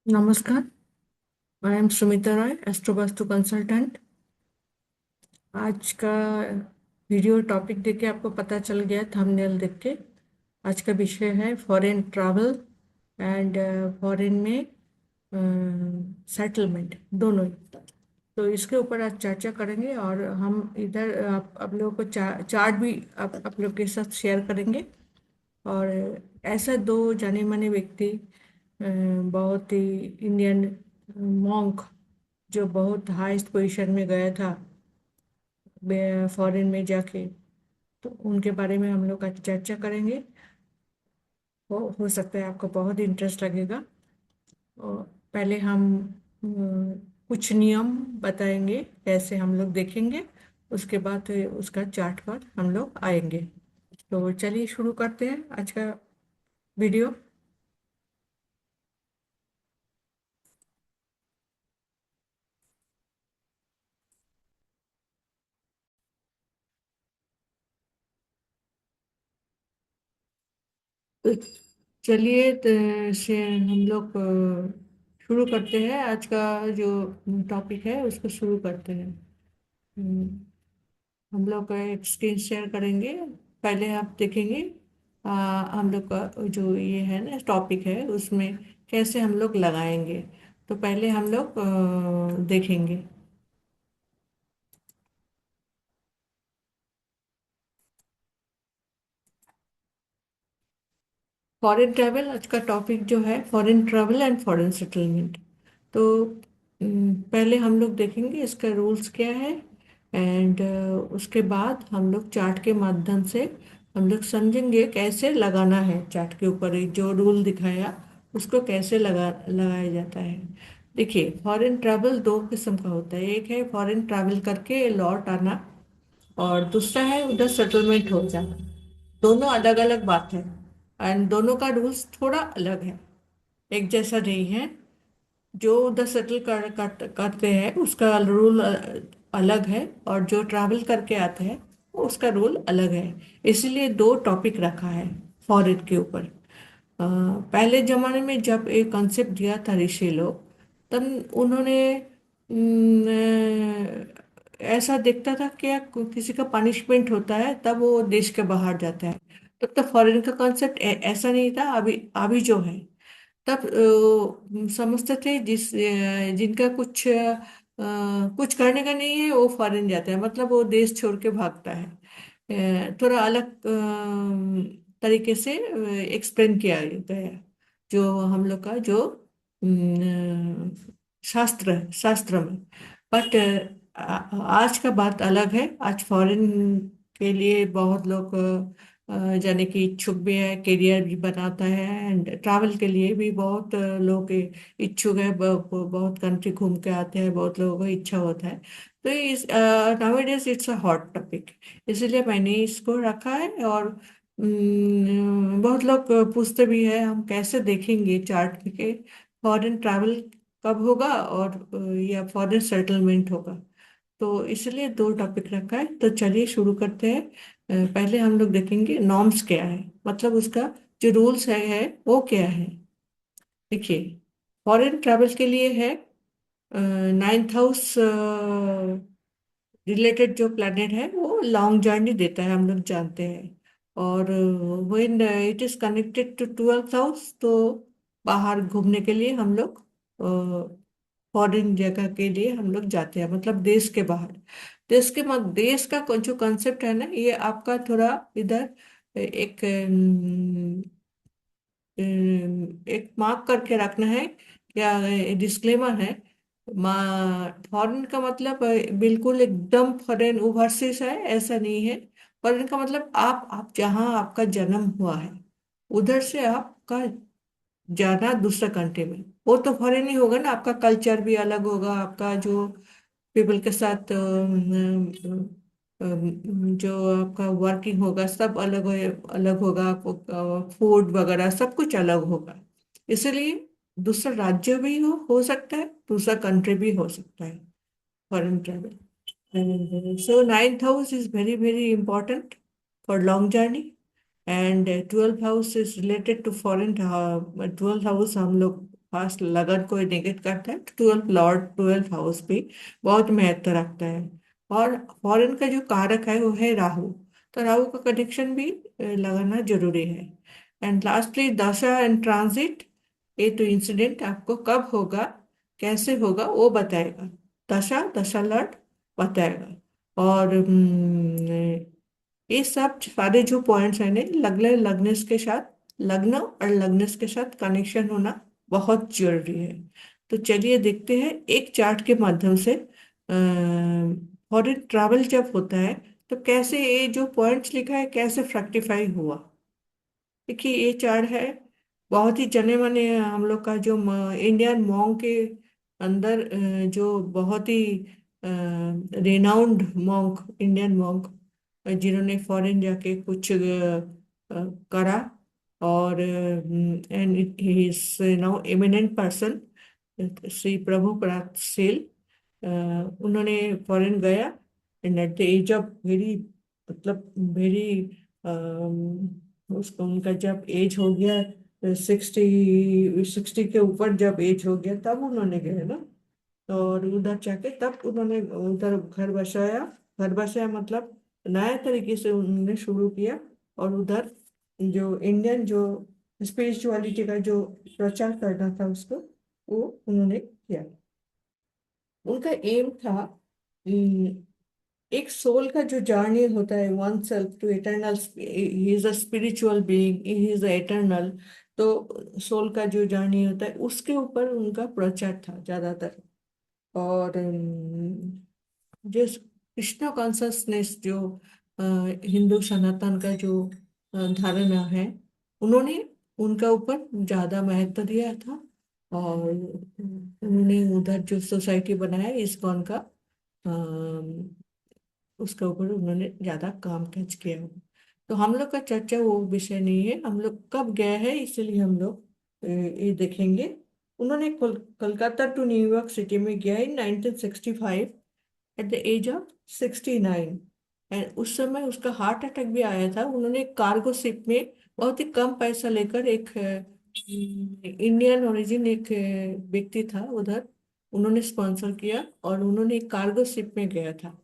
नमस्कार। I am Sumita Roy, एस्ट्रोवास्तु consultant. आज का वीडियो टॉपिक देख के आपको पता चल गया, थंबनेल देख के। आज का विषय है फॉरेन ट्रैवल एंड फॉरेन में सेटलमेंट, दोनों ही। तो इसके ऊपर आज चर्चा करेंगे और हम इधर आप लोगों को चार्ट भी आप लोग के साथ शेयर करेंगे। और ऐसे दो जाने माने व्यक्ति, बहुत ही इंडियन मॉन्क, जो बहुत हाईएस्ट पोजीशन में गया था फॉरेन में जाके, तो उनके बारे में हम लोग आज चर्चा करेंगे। हो सकता है आपको बहुत इंटरेस्ट लगेगा। और पहले हम कुछ नियम बताएंगे कैसे हम लोग देखेंगे, उसके बाद उसका चार्ट पर हम लोग आएंगे। तो चलिए शुरू करते हैं आज का वीडियो। तो चलिए से हम लोग शुरू करते हैं। आज का जो टॉपिक है उसको शुरू करते हैं। हम्म, हम लोग एक स्क्रीन शेयर करेंगे। पहले आप देखेंगे अ, हम लोग का जो ये है ना टॉपिक है, उसमें कैसे हम लोग लगाएंगे। तो पहले हम लोग देखेंगे फॉरेन ट्रैवल। आज का टॉपिक जो है foreign travel and foreign settlement. तो पहले हम लोग देखेंगे इसका रूल्स क्या है। एंड उसके बाद हम लोग चार्ट के माध्यम से हम लोग समझेंगे कैसे लगाना है। चार्ट के ऊपर एक जो रूल दिखाया उसको कैसे लगाया जाता है। देखिए, फॉरेन ट्रैवल दो किस्म का होता है। एक है फॉरेन ट्रैवल करके लौट आना, और दूसरा है उधर सेटलमेंट हो जाना। दोनों अलग अलग बात है, एंड दोनों का रूल्स थोड़ा अलग है, एक जैसा नहीं है। जो उधर करते हैं उसका रूल अलग है, और जो ट्रैवल करके आते हैं उसका रूल अलग है। इसीलिए दो टॉपिक रखा है फॉरेन के ऊपर। पहले जमाने में जब एक कॉन्सेप्ट दिया था ऋषि लोग, तब उन्होंने ऐसा देखता था कि या किसी का पनिशमेंट होता है तब वो देश के बाहर जाता है। तब तो फॉरेन का कॉन्सेप्ट ऐसा नहीं था। अभी अभी जो है, तब समझते थे जिनका कुछ करने का नहीं है वो फॉरेन जाता है, मतलब वो देश छोड़ के भागता है। थोड़ा अलग तरीके से एक्सप्लेन किया जाता है जो हम लोग का जो शास्त्र में। बट आज का बात अलग है। आज फॉरेन के लिए बहुत लोग जाने की इच्छुक भी है, करियर भी बनाता है, एंड ट्रैवल के लिए भी बहुत लोग इच्छुक है। बहुत कंट्री घूम के आते हैं, बहुत लोगों को इच्छा होता है। तो इस nowadays it's a hot topic, इसलिए मैंने इसको रखा है। और बहुत लोग पूछते भी है हम कैसे देखेंगे चार्ट के फॉरेन ट्रैवल कब होगा और या फॉरेन सेटलमेंट होगा। तो इसलिए दो टॉपिक रखा है। तो चलिए शुरू करते हैं। पहले हम लोग देखेंगे नॉर्म्स क्या है, मतलब उसका जो रूल्स है वो क्या है। देखिए, फॉरेन ट्रैवल के लिए है नाइन्थ हाउस रिलेटेड जो प्लैनेट है वो लॉन्ग जर्नी देता है, हम लोग जानते हैं। और when it is connected to twelfth house, तो बाहर घूमने के लिए हम लोग फॉरेन जगह के लिए हम लोग जाते हैं, मतलब देश के बाहर। देश का जो कॉन्सेप्ट है ना, ये आपका थोड़ा इधर एक एक मार्क करके रखना है। क्या डिस्क्लेमर है। फॉरेन का मतलब बिल्कुल एकदम फॉरेन ओवरसीज है ऐसा नहीं है। फॉरेन का मतलब आप जहाँ आपका जन्म हुआ है उधर से आपका जाना दूसरा कंट्री में, वो तो फॉरेन ही होगा ना। आपका कल्चर भी अलग होगा, आपका जो पीपल के साथ जो आपका वर्किंग होगा सब अलग होगा। आपको फूड वगैरह सब कुछ अलग होगा। इसलिए दूसरा राज्य भी हो सकता है, दूसरा कंट्री भी हो सकता है foreign travel. So ninth house is very very important for long journey, and 12th house is related to foreign. 12th house हम लोग फर्स्ट लगन को इंडिकेट करता है। ट्वेल्थ लॉर्ड ट्वेल्थ हाउस भी बहुत महत्व रखता है। और फॉरेन का जो कारक है वो है राहु। तो राहु का कनेक्शन भी लगाना जरूरी है। एंड लास्टली दशा एंड ट्रांजिट। ये तो इंसिडेंट आपको कब होगा, कैसे होगा वो बताएगा। दशा दशा लॉर्ड बताएगा। और ये सब सारे जो पॉइंट्स हैं ना, लग्न लग्नेश के साथ, लग्न और लग्नेश के साथ कनेक्शन होना बहुत जरूरी है। तो चलिए देखते हैं एक चार्ट के माध्यम से फॉरेन ट्रैवल जब होता है तो कैसे ये जो पॉइंट्स लिखा है कैसे फ्रैक्टिफाई हुआ। देखिए ये चार्ट है बहुत ही जने माने हम लोग का जो इंडियन मॉन्क के अंदर जो बहुत ही रेनाउंड मॉन्क, इंडियन मॉन्क जिन्होंने फॉरेन जाके कुछ करा। और and he is now eminent person, Shri Prabhu पराग सेल। उन्होंने फॉरेन गया and at the age of very, मतलब वेरी, उसको उनका जब एज हो गया 60 के ऊपर, जब एज हो गया तब उन्होंने गए ना। और उधर जाके तब उन्होंने उधर घर बसाया। घर बसाया मतलब नया तरीके से उन्होंने शुरू किया। और उधर जो इंडियन जो स्पिरिचुअलिटी का जो प्रचार करना था उसको, वो उन्होंने किया। उनका एम था एक सोल का जो जर्नी होता है one self to eternal, he is a spiritual being, he is eternal. तो सोल का जो जर्नी होता है उसके ऊपर उनका प्रचार था ज्यादातर। और जो कृष्णा कॉन्शसनेस जो हिंदू सनातन का जो धारणा है, उन्होंने उनका ऊपर ज्यादा महत्व दिया था। और उन्होंने उधर जो सोसाइटी बनाया इस्कॉन का, उसके ऊपर उन्होंने ज्यादा काम काज किया हो। तो हम लोग का चर्चा वो विषय नहीं है, हम लोग कब गए हैं इसीलिए हम लोग ये देखेंगे। उन्होंने कोलकाता टू न्यूयॉर्क सिटी में गया in 1965 at the age of 69। And उस समय उसका हार्ट अटैक भी आया था। उन्होंने कार्गो शिप में बहुत ही कम पैसा लेकर एक इंडियन ओरिजिन एक व्यक्ति था उधर, उन्होंने स्पॉन्सर किया और उन्होंने एक कार्गो शिप में गए था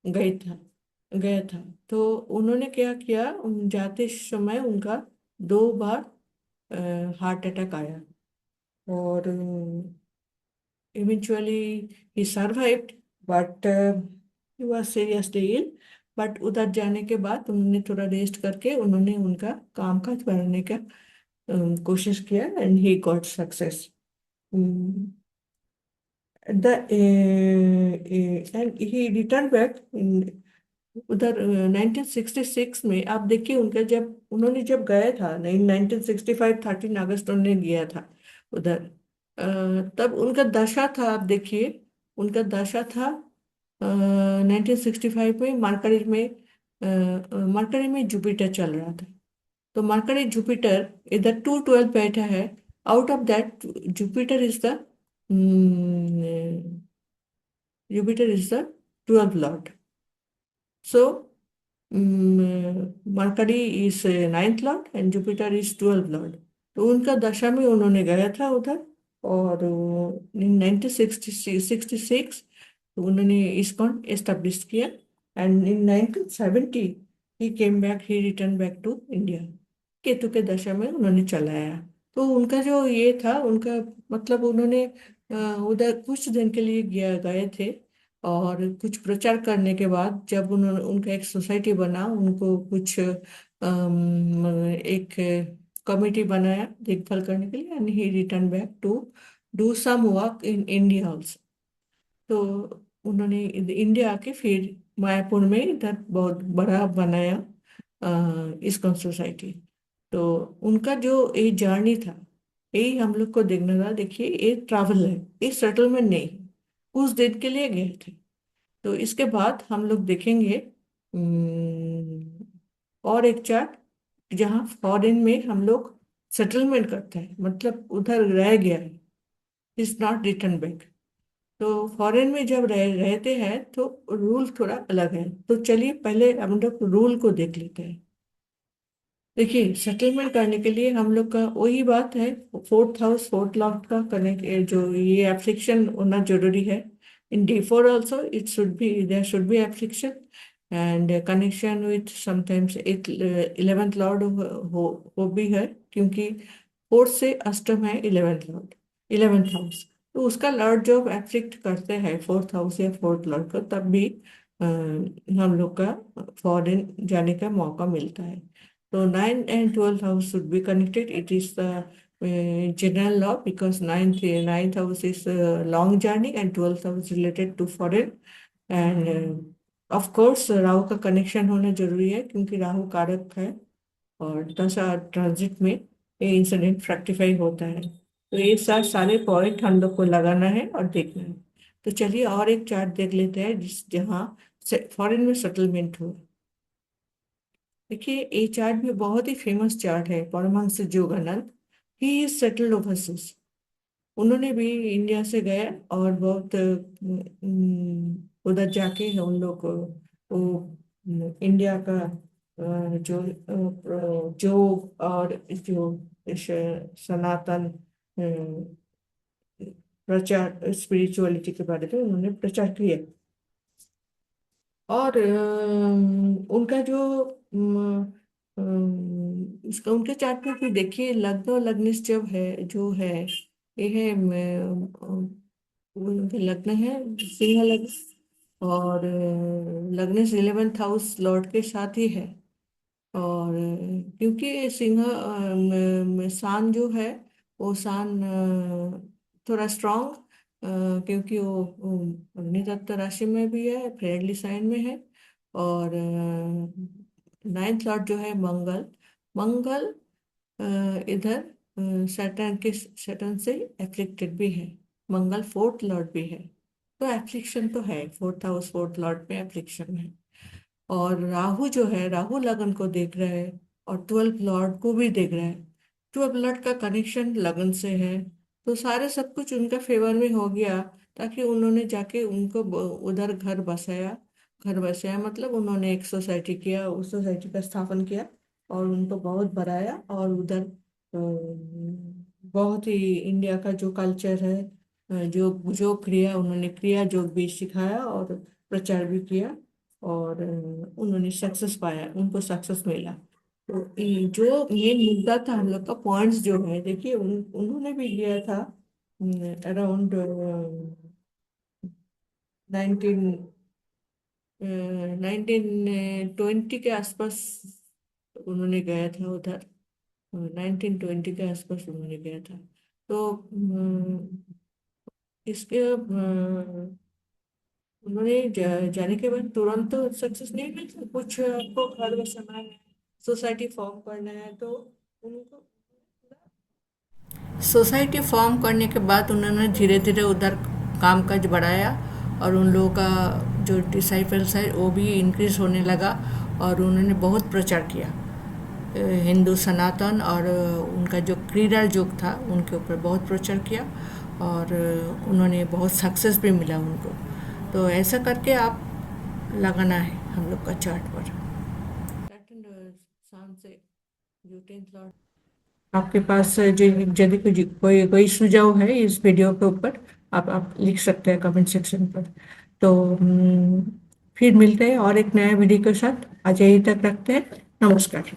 गया था। तो उन्होंने क्या किया, जाते समय उनका 2 बार हार्ट अटैक आया। और eventually he survived, but he was seriously ill। But उधर जाने के बाद उन्होंने थोड़ा रेस्ट करके उन्होंने उनका काम काज बढ़ाने का कोशिश किया and he got success. The end he return back उधर 1966 में। आप देखिए उनका जब उन्होंने जब गया था नहीं, 1965 13 अगस्त उन्होंने गया था उधर। तब उनका दशा था, आप देखिए उनका दशा था 1965 में मरकरी में जुपिटर चल रहा था। तो मरकरी जुपिटर इधर 212 बैठा है। Out of that Jupiter is the Jupiter is the 12th Lord. So mercury is 9th Lord and Jupiter is 12th Lord. तो उनका दशा में उन्होंने गया था उधर। और इन 1966 उन्होंने इस्कॉन एस्टेब्लिश किया। And in 1970 he came back, he return back to India. Ketu के दशा में उन्होंने चलाया। तो उनका जो ये था उनका, मतलब उन्होंने उधर कुछ दिन के लिए गए थे। और कुछ प्रचार करने के बाद जब उन्होंने उनका एक सोसाइटी बना, उनको कुछ एक कमिटी बनाया देखभाल करने के लिए, and he return back to do some work in India also. तो उन्होंने इंडिया आके फिर मायापुर में इधर बहुत बड़ा बनाया इस्कॉन सोसाइटी। तो उनका जो ये जर्नी था यही हम लोग को देखना था। देखिए ये ट्रैवल है, ये सेटलमेंट नहीं, कुछ दिन के लिए गए थे। तो इसके बाद हम लोग देखेंगे और एक चार्ट जहाँ फॉरेन में हम लोग सेटलमेंट करते हैं, मतलब उधर रह गया है, इज नॉट रिटर्न बैक। तो फॉरेन में जब रहते हैं तो रूल थोड़ा अलग है। तो चलिए पहले हम लोग रूल को देख लेते हैं। देखिए, सेटलमेंट करने के लिए हम लोग का वही बात है, फोर्थ हाउस फोर्थ लॉर्ड का कनेक्ट, जो ये एप्लिकेशन होना जरूरी है। In D4 also it should be, there should be application and connection with sometimes 11th lord हो भी है, क्योंकि फोर्थ से अष्टम है 11th लॉर्ड, 11th हाउस। तो उसका लॉर्ड जब एफ्लिक्ट करते हैं फोर्थ हाउस या फोर्थ लॉर्ड को, तब भी हम लोग का फॉरेन जाने का मौका मिलता है। So 9th and 12th house should be connected. It is the general law because ninth house is long journey and 12th house related to foreign. And of course Rahu का कनेक्शन होना जरूरी है, क्योंकि राहु कारक है और दशा ट्रांजिट में ये इंसिडेंट फ्रैक्टिफाई होता है। तो एक साथ सारे पॉइंट हम लोग को लगाना है और देखना है। तो चलिए और एक चार्ट देख लेते हैं जिस जहाँ फॉरेन में सेटलमेंट हो। देखिए, ये चार्ट भी बहुत ही फेमस चार्ट है, Paramahansa Yogananda. He is settled overseas. उन्होंने भी इंडिया से गए और बहुत उधर जाके उन लोग को वो इंडिया का जो और जो सनातन प्रचार, स्पिरिचुअलिटी के बारे में उन्होंने प्रचार किया। और उनका जो इसका उनके चार्ट में भी देखिए, लग्न और लग्निश जब है जो है, ये है उनके लग्न है सिंह लग्न, और लग्निश 11th हाउस लॉर्ड के साथ ही है। और क्योंकि सिंह सान जो है, वो सान थोड़ा स्ट्रांग, क्योंकि वो अग्नि तत्व राशि में भी है, फ्रेंडली साइन में है। और 9th लॉर्ड जो है मंगल, मंगल इधर सैटर्न से एफ्लिक्टेड भी है। मंगल फोर्थ लॉर्ड भी है, तो एफ्लिक्शन तो है, फोर्थ हाउस फोर्थ लॉर्ड में एफ्लिक्शन है। और राहु जो है, राहु लगन को देख रहा है और 12th लॉर्ड को भी देख रहा है। 12th लॉर्ड का कनेक्शन लगन से है, तो सारे सब कुछ उनका फेवर में हो गया। ताकि उन्होंने जाके उनको उधर घर बसाया। घर बसाया मतलब उन्होंने एक सोसाइटी किया, उस सोसाइटी का स्थापन किया और उनको बहुत बढ़ाया। और उधर बहुत ही इंडिया का जो कल्चर है, जो जो क्रिया उन्होंने क्रिया जो भी सिखाया और प्रचार भी किया। और उन्होंने सक्सेस पाया, उनको सक्सेस मिला। तो ये जो मेन मुद्दा था हम लोग का, पॉइंट्स जो है, देखिए उन्होंने भी लिया था अराउंड 19 1920 के आसपास उन्होंने गया था उधर। 1920 के आसपास उन्होंने गया था। तो इसके उन्होंने जाने के बाद तुरंत तो सक्सेस नहीं मिलता, कुछ आपको घर बसाना है, सोसाइटी फॉर्म करना है, तो उनको सोसाइटी फॉर्म करने के बाद उन्होंने धीरे धीरे उधर कामकाज बढ़ाया। और उन लोगों का जो डिसाइपल्स है वो भी इंक्रीज होने लगा। और उन्होंने बहुत प्रचार किया हिंदू सनातन, और उनका जो क्रीड़ा युग था उनके ऊपर बहुत प्रचार किया। और उन्होंने बहुत सक्सेस भी मिला उनको। तो ऐसा करके आप लगाना है हम लोग का चार्ट पर। शाम से जो 10th लॉर्ड आपके पास जो यदि कोई कोई सुझाव है इस वीडियो के ऊपर, आप लिख सकते हैं कमेंट सेक्शन पर। तो फिर मिलते हैं और एक नया वीडियो के साथ। आज यही तक रखते हैं। नमस्कार।